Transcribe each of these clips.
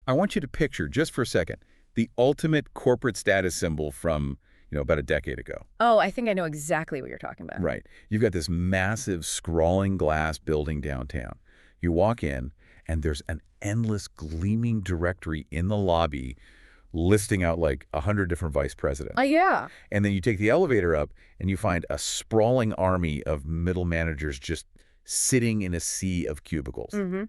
I want you to picture, just for a second, the ultimate corporate status symbol from, about a decade ago. Oh, I think I know exactly what you're talking about. Right. You've got this massive scrawling glass building downtown. You walk in, and there's an endless gleaming directory in the lobby listing out like 100 different vice presidents. Yeah. And then you take the elevator up, and you find a sprawling army of middle managers just sitting in a sea of cubicles. Mm-hmm.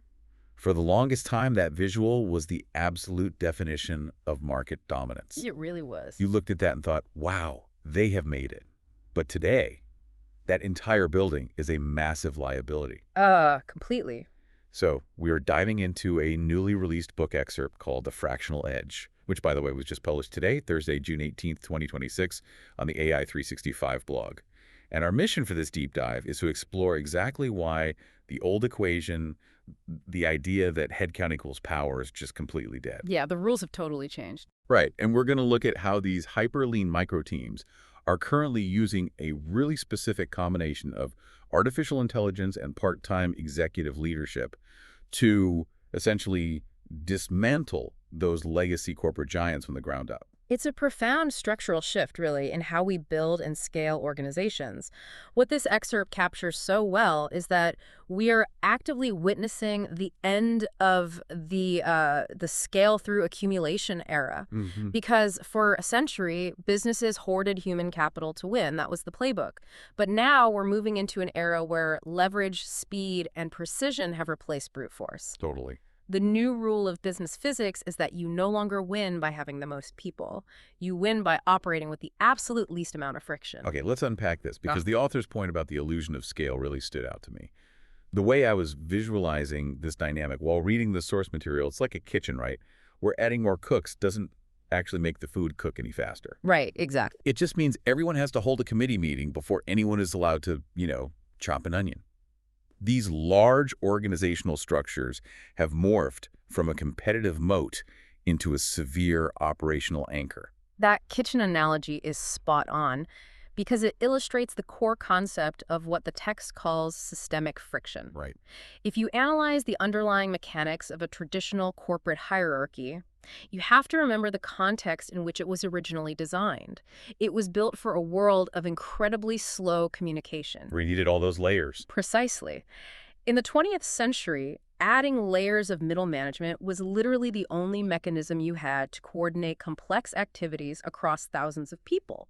For the longest time, that visual was the absolute definition of market dominance. It really was. You looked at that and thought, wow, they have made it. But today, that entire building is a massive liability. Completely. So we are diving into a newly released book excerpt called The Fractional Edge, which, by the way, was just published today, Thursday, June 18th, 2026, on the AI 365 blog. And our mission for this deep dive is to explore exactly why the old equation, the idea that headcount equals power, is just completely dead. Yeah, the rules have totally changed. Right, and we're going to look at how these hyper-lean micro-teams are currently using a really specific combination of artificial intelligence and part-time executive leadership to essentially dismantle those legacy corporate giants from the ground up. It's a profound structural shift, really, in how we build and scale organizations. What this excerpt captures so well is that we are actively witnessing the end of the scale through accumulation era. Mm-hmm. Because for a century, businesses hoarded human capital to win. That was the playbook. But now we're moving into an era where leverage, speed, and precision have replaced brute force. Totally. The new rule of business physics is that you no longer win by having the most people. You win by operating with the absolute least amount of friction. Okay, let's unpack this, because the author's point about the illusion of scale really stood out to me. The way I was visualizing this dynamic while reading the source material, it's like a kitchen, right? Where adding more cooks doesn't actually make the food cook any faster. Right, exactly. It just means everyone has to hold a committee meeting before anyone is allowed to, chop an onion. These large organizational structures have morphed from a competitive moat into a severe operational anchor. That kitchen analogy is spot on because it illustrates the core concept of what the text calls systemic friction. Right. If you analyze the underlying mechanics of a traditional corporate hierarchy, you have to remember the context in which it was originally designed. It was built for a world of incredibly slow communication. We needed all those layers. Precisely. In the 20th century, adding layers of middle management was literally the only mechanism you had to coordinate complex activities across thousands of people.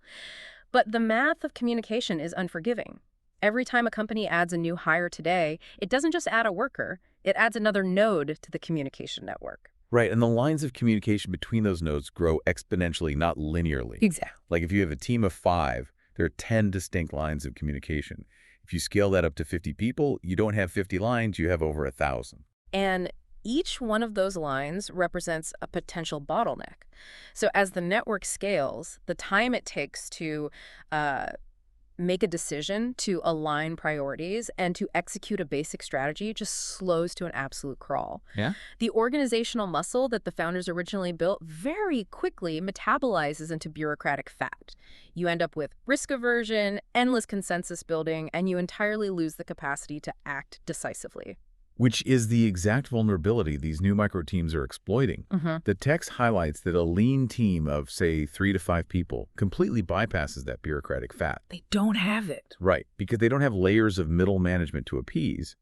But the math of communication is unforgiving. Every time a company adds a new hire today, it doesn't just add a worker, it adds another node to the communication network. Right, and the lines of communication between those nodes grow exponentially, not linearly. Exactly. Like if you have a team of 5, there are 10 distinct lines of communication. If you scale that up to 50 people, you don't have 50 lines, you have over 1,000. And each one of those lines represents a potential bottleneck. So as the network scales, the time it takes to make a decision, to align priorities, and to execute a basic strategy just slows to an absolute crawl. Yeah? The organizational muscle that the founders originally built very quickly metabolizes into bureaucratic fat. You end up with risk aversion, endless consensus building, and you entirely lose the capacity to act decisively. Which is the exact vulnerability these new micro teams are exploiting. Mm-hmm. The text highlights that a lean team of, say, 3 to 5 people completely bypasses that bureaucratic fat. They don't have it. Right, because they don't have layers of middle management to appease.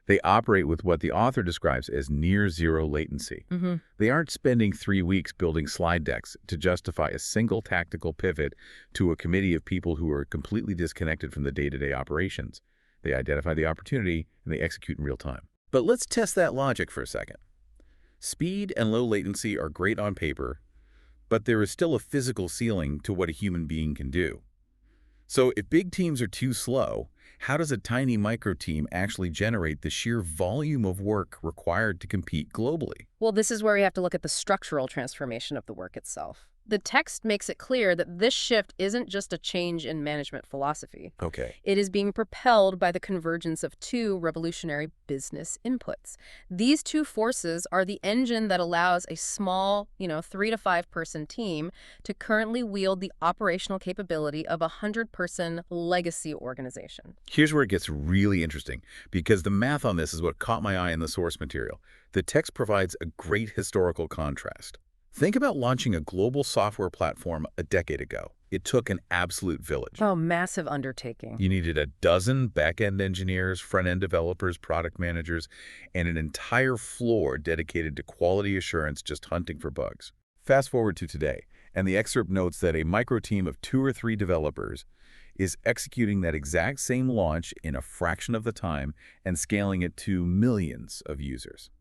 They operate with what the author describes as near zero latency. Mm-hmm. They aren't spending 3 weeks building slide decks to justify a single tactical pivot to a committee of people who are completely disconnected from the day-to-day operations. They identify the opportunity and they execute in real time. But let's test that logic for a second. Speed and low latency are great on paper, but there is still a physical ceiling to what a human being can do. So if big teams are too slow, how does a tiny micro team actually generate the sheer volume of work required to compete globally? Well, this is where we have to look at the structural transformation of the work itself. The text makes it clear that this shift isn't just a change in management philosophy. Okay. It is being propelled by the convergence of two revolutionary business inputs. These two forces are the engine that allows a small, 3 to 5 person team to currently wield the operational capability of a 100-person legacy organization. Here's where it gets really interesting, because the math on this is what caught my eye in the source material. The text provides a great historical contrast. Think about launching a global software platform a decade ago. It took an absolute village. Oh, massive undertaking. You needed a dozen back-end engineers, front-end developers, product managers, and an entire floor dedicated to quality assurance just hunting for bugs. Fast forward to today, and the excerpt notes that a micro team of 2 or 3 developers is executing that exact same launch in a fraction of the time and scaling it to millions of users.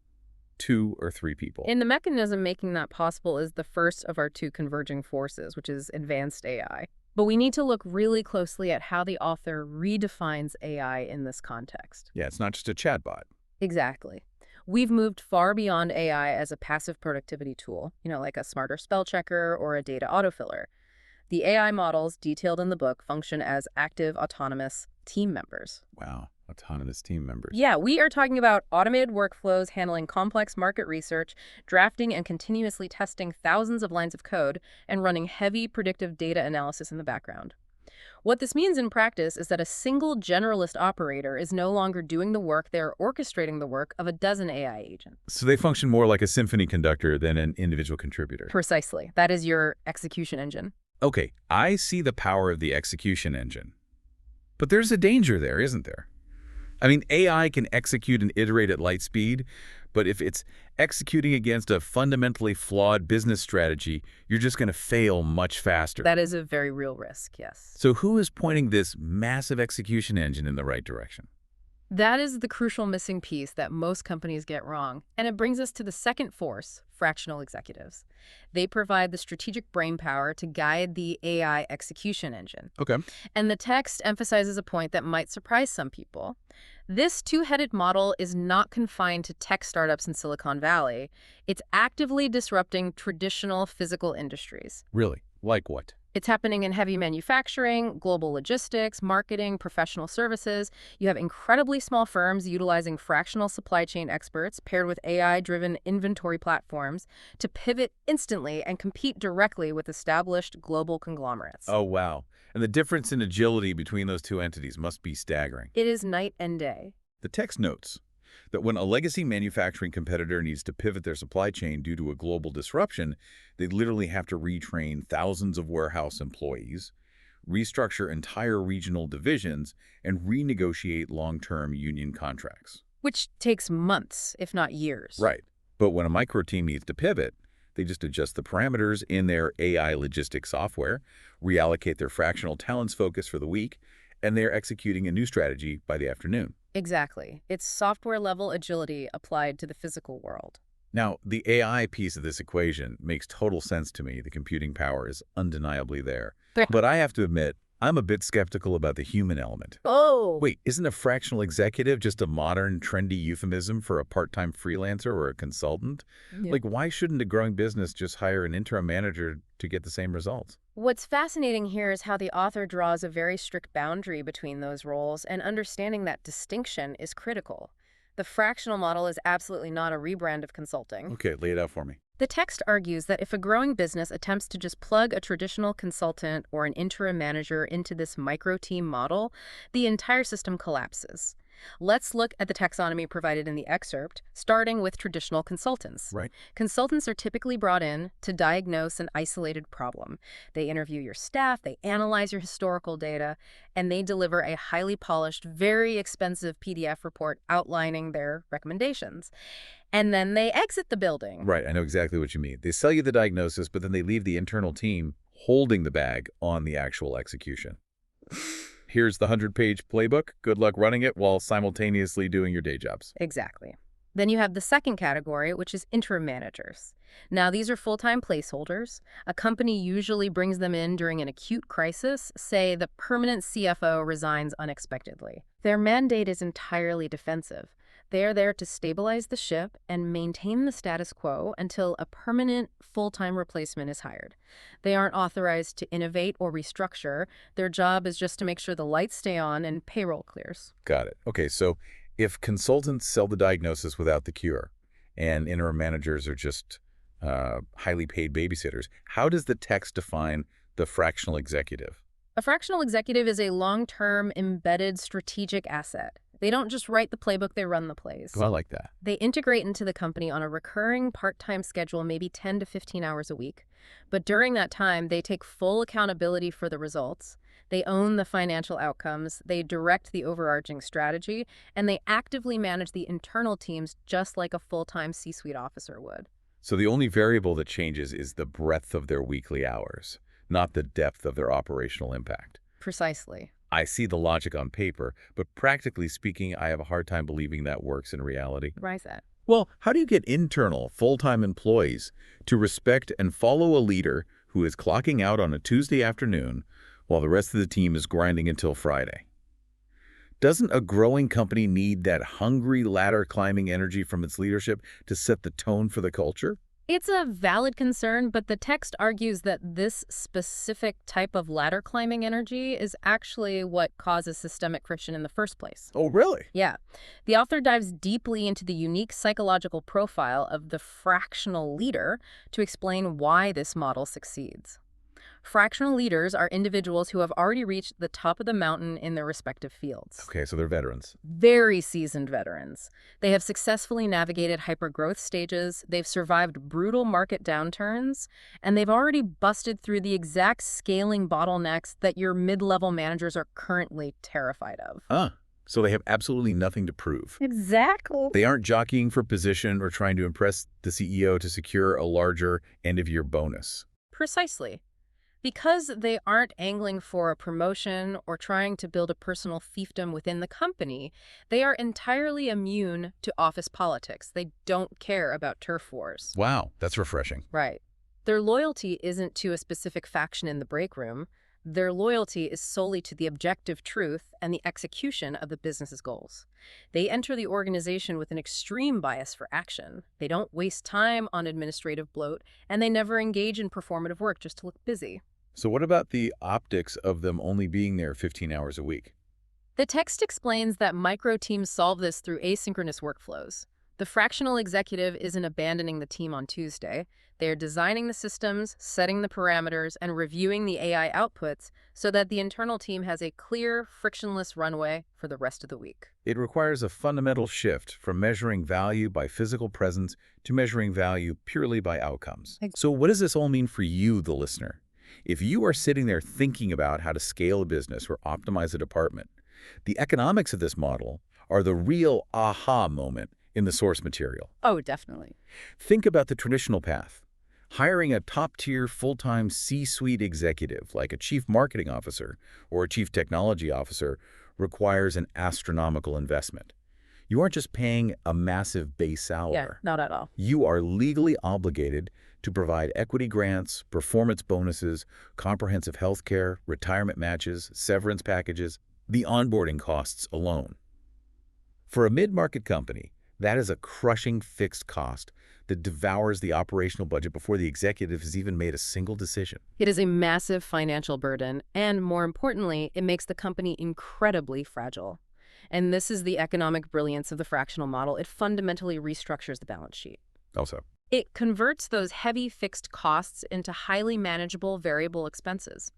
2 or 3 people. And the mechanism making that possible is the first of our two converging forces, which is advanced AI. But we need to look really closely at how the author redefines AI in this context. Yeah, it's not just a chatbot. Exactly. We've moved far beyond AI as a passive productivity tool, like a smarter spell checker or a data autofiller. The AI models detailed in the book function as active, autonomous team members. Wow, autonomous team members. Yeah, we are talking about automated workflows handling complex market research, drafting and continuously testing thousands of lines of code, and running heavy predictive data analysis in the background. What this means in practice is that a single generalist operator is no longer doing the work, they're orchestrating the work of a dozen AI agents. So they function more like a symphony conductor than an individual contributor. Precisely. That is your execution engine. Okay, I see the power of the execution engine. But there's a danger there, isn't there? I mean, AI can execute and iterate at light speed, but if it's executing against a fundamentally flawed business strategy, you're just going to fail much faster. That is a very real risk, yes. So who is pointing this massive execution engine in the right direction? That is the crucial missing piece that most companies get wrong. And it brings us to the second force, fractional executives. They provide the strategic brainpower to guide the AI execution engine. Okay. And the text emphasizes a point that might surprise some people. This two-headed model is not confined to tech startups in Silicon Valley. It's actively disrupting traditional physical industries. Really? Like what? It's happening in heavy manufacturing, global logistics, marketing, professional services. You have incredibly small firms utilizing fractional supply chain experts paired with AI-driven inventory platforms to pivot instantly and compete directly with established global conglomerates. Oh, wow. And the difference in agility between those two entities must be staggering. It is night and day. The text notes that when a legacy manufacturing competitor needs to pivot their supply chain due to a global disruption, they literally have to retrain thousands of warehouse employees, restructure entire regional divisions, and renegotiate long-term union contracts. Which takes months, if not years. Right. But when a micro team needs to pivot, they just adjust the parameters in their AI logistics software, reallocate their fractional talents focus for the week, and they're executing a new strategy by the afternoon. Exactly. It's software-level agility applied to the physical world. Now, the AI piece of this equation makes total sense to me. The computing power is undeniably there. But I have to admit, I'm a bit skeptical about the human element. Oh! Wait, isn't a fractional executive just a modern, trendy euphemism for a part-time freelancer or a consultant? Yeah. Like, why shouldn't a growing business just hire an interim manager to get the same results? What's fascinating here is how the author draws a very strict boundary between those roles, and understanding that distinction is critical. The fractional model is absolutely not a rebrand of consulting. Okay, lay it out for me. The text argues that if a growing business attempts to just plug a traditional consultant or an interim manager into this micro-team model, the entire system collapses. Let's look at the taxonomy provided in the excerpt, starting with traditional consultants. Right. Consultants are typically brought in to diagnose an isolated problem. They interview your staff, they analyze your historical data, and they deliver a highly polished, very expensive PDF report outlining their recommendations. And then they exit the building. Right, I know exactly what you mean. They sell you the diagnosis, but then they leave the internal team holding the bag on the actual execution. Here's the 100-page playbook. Good luck running it while simultaneously doing your day jobs. Exactly. Then you have the second category, which is interim managers. Now, these are full-time placeholders. A company usually brings them in during an acute crisis. Say the permanent CFO resigns unexpectedly. Their mandate is entirely defensive. They are there to stabilize the ship and maintain the status quo until a permanent, full-time replacement is hired. They aren't authorized to innovate or restructure. Their job is just to make sure the lights stay on and payroll clears. Got it. Okay, so if consultants sell the diagnosis without the cure, and interim managers are just highly paid babysitters, how does the text define the fractional executive? A fractional executive is a long-term, embedded strategic asset. They don't just write the playbook, they run the plays. Oh, I like that. They integrate into the company on a recurring part-time schedule, maybe 10 to 15 hours a week. But during that time, they take full accountability for the results. They own the financial outcomes, they direct the overarching strategy, and they actively manage the internal teams just like a full-time C-suite officer would. So the only variable that changes is the breadth of their weekly hours, not the depth of their operational impact. Precisely. I see the logic on paper, but practically speaking, I have a hard time believing that works in reality. Why is that? Well, how do you get internal, full-time employees to respect and follow a leader who is clocking out on a Tuesday afternoon while the rest of the team is grinding until Friday? Doesn't a growing company need that hungry ladder-climbing energy from its leadership to set the tone for the culture? It's a valid concern, but the text argues that this specific type of ladder climbing energy is actually what causes systemic friction in the first place. Oh, really? Yeah. The author dives deeply into the unique psychological profile of the fractional leader to explain why this model succeeds. Fractional leaders are individuals who have already reached the top of the mountain in their respective fields. Okay, so they're veterans. Very seasoned veterans. They have successfully navigated hypergrowth stages, they've survived brutal market downturns, and they've already busted through the exact scaling bottlenecks that your mid-level managers are currently terrified of. So they have absolutely nothing to prove. Exactly. They aren't jockeying for position or trying to impress the CEO to secure a larger end-of-year bonus. Precisely. Because they aren't angling for a promotion or trying to build a personal fiefdom within the company, they are entirely immune to office politics. They don't care about turf wars. Wow, that's refreshing. Right. Their loyalty isn't to a specific faction in the break room. Their loyalty is solely to the objective truth and the execution of the business's goals. They enter the organization with an extreme bias for action. They don't waste time on administrative bloat, and they never engage in performative work just to look busy. So what about the optics of them only being there 15 hours a week? The text explains that micro teams solve this through asynchronous workflows. The fractional executive isn't abandoning the team on Tuesday. They are designing the systems, setting the parameters, and reviewing the AI outputs so that the internal team has a clear, frictionless runway for the rest of the week. It requires a fundamental shift from measuring value by physical presence to measuring value purely by outcomes. So what does this all mean for you, the listener? If you are sitting there thinking about how to scale a business or optimize a department, the economics of this model are the real aha moment in the source material. Oh, definitely. Think about the traditional path. Hiring a top-tier full-time C-suite executive like a chief marketing officer or a chief technology officer requires an astronomical investment. You aren't just paying a massive base salary. Yeah, not at all. You are legally obligated to provide equity grants, performance bonuses, comprehensive health care, retirement matches, severance packages, the onboarding costs alone. For a mid-market company, that is a crushing fixed cost that devours the operational budget before the executive has even made a single decision. It is a massive financial burden, and more importantly, it makes the company incredibly fragile. And this is the economic brilliance of the fractional model. It fundamentally restructures the balance sheet. Also, It converts those heavy fixed costs into highly manageable variable expenses.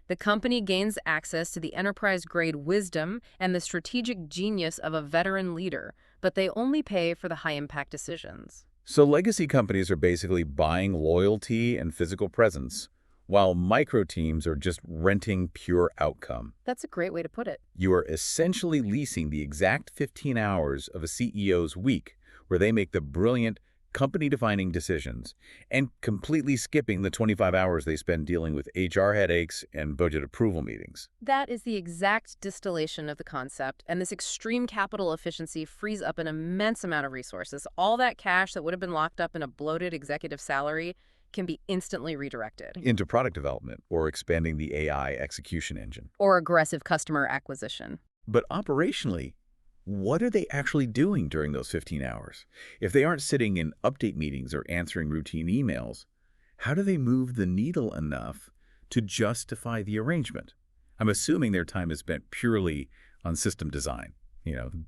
The company gains access to the enterprise-grade wisdom and the strategic genius of a veteran leader, but they only pay for the high-impact decisions. so legacy companies are basically buying loyalty and physical presence, while micro teams are just renting pure outcome. That's a great way to put it. You are essentially leasing the exact 15 hours of a CEO's week where they make the brilliant, company-defining decisions and completely skipping the 25 hours they spend dealing with HR headaches and budget approval meetings. That is the exact distillation of the concept, and this extreme capital efficiency frees up an immense amount of resources. All that cash that would have been locked up in a bloated executive salary can be instantly redirected. Into product development or expanding the AI execution engine. Or aggressive customer acquisition. But operationally, What are they actually doing during those 15 hours? If they aren't sitting in update meetings or answering routine emails, how do they move the needle enough to justify the arrangement? I'm assuming their time is spent purely on system design,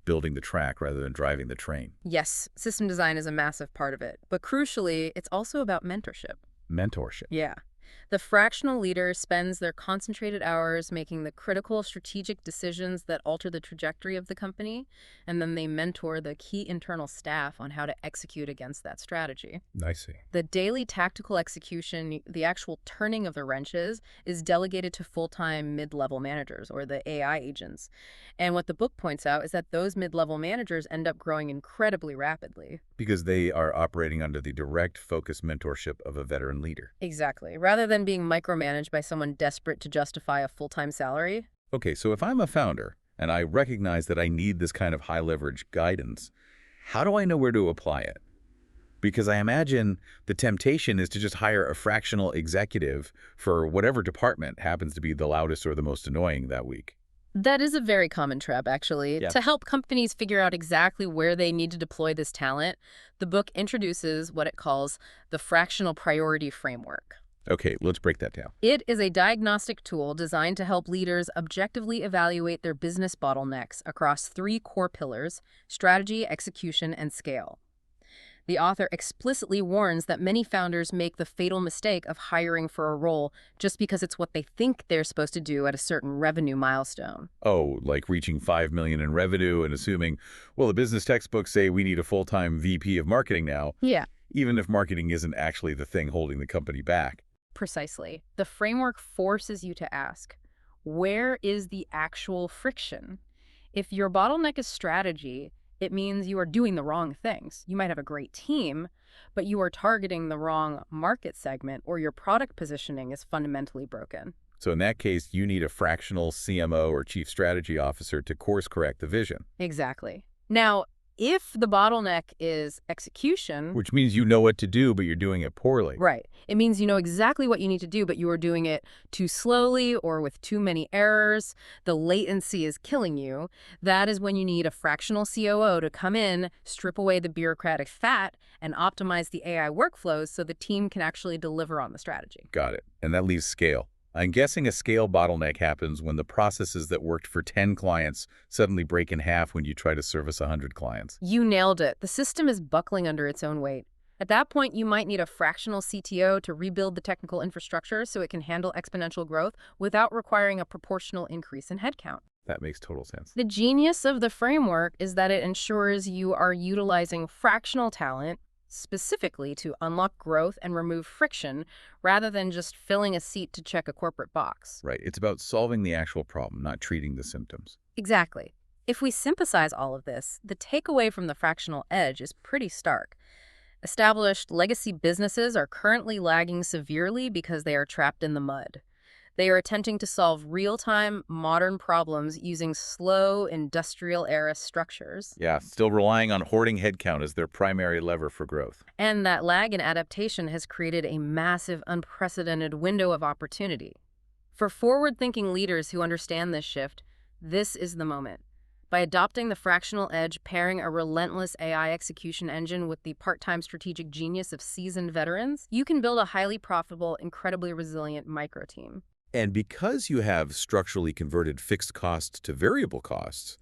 building the track rather than driving the train. Yes, system design is a massive part of it, but crucially, it's also about mentorship. Mentorship. Yeah. The fractional leader spends their concentrated hours making the critical strategic decisions that alter the trajectory of the company, and then they mentor the key internal staff on how to execute against that strategy. I see. The daily tactical execution, the actual turning of the wrenches, is delegated to full-time mid-level managers, or the AI agents. And what the book points out is that those mid-level managers end up growing incredibly rapidly. Because they are operating under the direct, focused mentorship of a veteran leader. Exactly. Rather than being micromanaged by someone desperate to justify a full-time salary. Okay, so if I'm a founder and I recognize that I need this kind of high-leverage guidance, how do I know where to apply it? Because I imagine the temptation is to just hire a fractional executive for whatever department happens to be the loudest or the most annoying that week. That is a very common trap, actually. Yeah. To help companies figure out exactly where they need to deploy this talent, the book introduces what it calls the fractional priority framework. Okay, let's break that down. It is a diagnostic tool designed to help leaders objectively evaluate their business bottlenecks across 3 core pillars: strategy, execution, and scale. The author explicitly warns that many founders make the fatal mistake of hiring for a role just because it's what they think they're supposed to do at a certain revenue milestone. Oh, like reaching 5 million in revenue and assuming, well, the business textbooks say we need a full-time VP of marketing now, Yeah. even if marketing isn't actually the thing holding the company back. Precisely. The framework forces you to ask, where is the actual friction? If your bottleneck is strategy, it means you are doing the wrong things. You might have a great team, but you are targeting the wrong market segment, or your product positioning is fundamentally broken. So in that case, you need a fractional CMO or chief strategy officer to course correct the vision. Exactly. Now, if the bottleneck is execution, Which means you know what to do, but you're doing it poorly. right, it means you know exactly what you need to do, but you are doing it too slowly or with too many errors. The latency is killing you. That is when you need a fractional COO to come in, strip away the bureaucratic fat, and optimize the AI workflows so the team can actually deliver on the strategy. Got it. And that leaves scale. I'm guessing a scale bottleneck happens when the processes that worked for 10 clients suddenly break in half when you try to service 100 clients. You nailed it. The system is buckling under its own weight. At that point, you might need a fractional CTO to rebuild the technical infrastructure so it can handle exponential growth without requiring a proportional increase in headcount. That makes total sense. The genius of the framework is that it ensures you are utilizing fractional talent specifically to unlock growth and remove friction rather than just filling a seat to check a corporate box. Right. It's about solving the actual problem, not treating the symptoms. Exactly. If we synthesize all of this, the takeaway from the fractional edge is pretty stark. Established legacy businesses are currently lagging severely because they are trapped in the mud. They are attempting to solve real-time, modern problems using slow, industrial-era structures. Yeah, still relying on hoarding headcount as their primary lever for growth. And that lag in adaptation has created a massive, unprecedented window of opportunity. For forward-thinking leaders who understand this shift, this is the moment. By adopting the fractional edge, pairing a relentless AI execution engine with the part-time strategic genius of seasoned veterans, you can build a highly profitable, incredibly resilient micro team. And because you have structurally converted fixed costs to variable costs,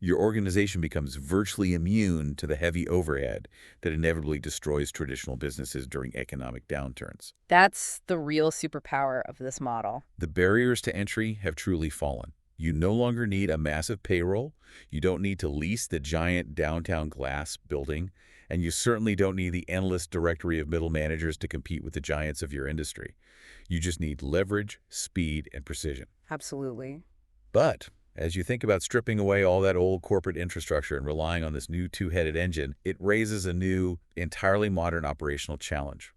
your organization becomes virtually immune to the heavy overhead that inevitably destroys traditional businesses during economic downturns. That's the real superpower of this model. The barriers to entry have truly fallen. You no longer need a massive payroll, you don't need to lease the giant downtown glass building, and you certainly don't need the endless directory of middle managers to compete with the giants of your industry. You just need leverage, speed, and precision. Absolutely. But as you think about stripping away all that old corporate infrastructure and relying on this new two-headed engine, it raises a new, entirely modern operational challenge.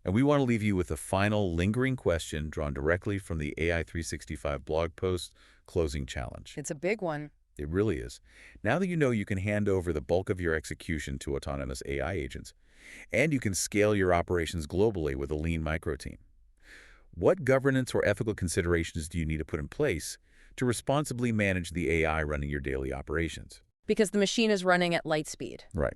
And we want to leave you with a final lingering question drawn directly from the AI 365 blog post closing challenge. It's a big one. It really is. Now that you know you can hand over the bulk of your execution to autonomous AI agents, and you can scale your operations globally with a lean micro team, what governance or ethical considerations do you need to put in place to responsibly manage the AI running your daily operations? because the machine is running at light speed. Right.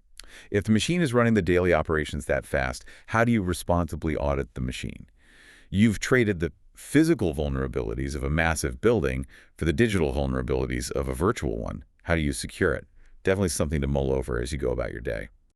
If the machine is running the daily operations that fast, how do you responsibly audit the machine? You've traded the physical vulnerabilities of a massive building for the digital vulnerabilities of a virtual one. How do you secure it? Definitely something to mull over as you go about your day.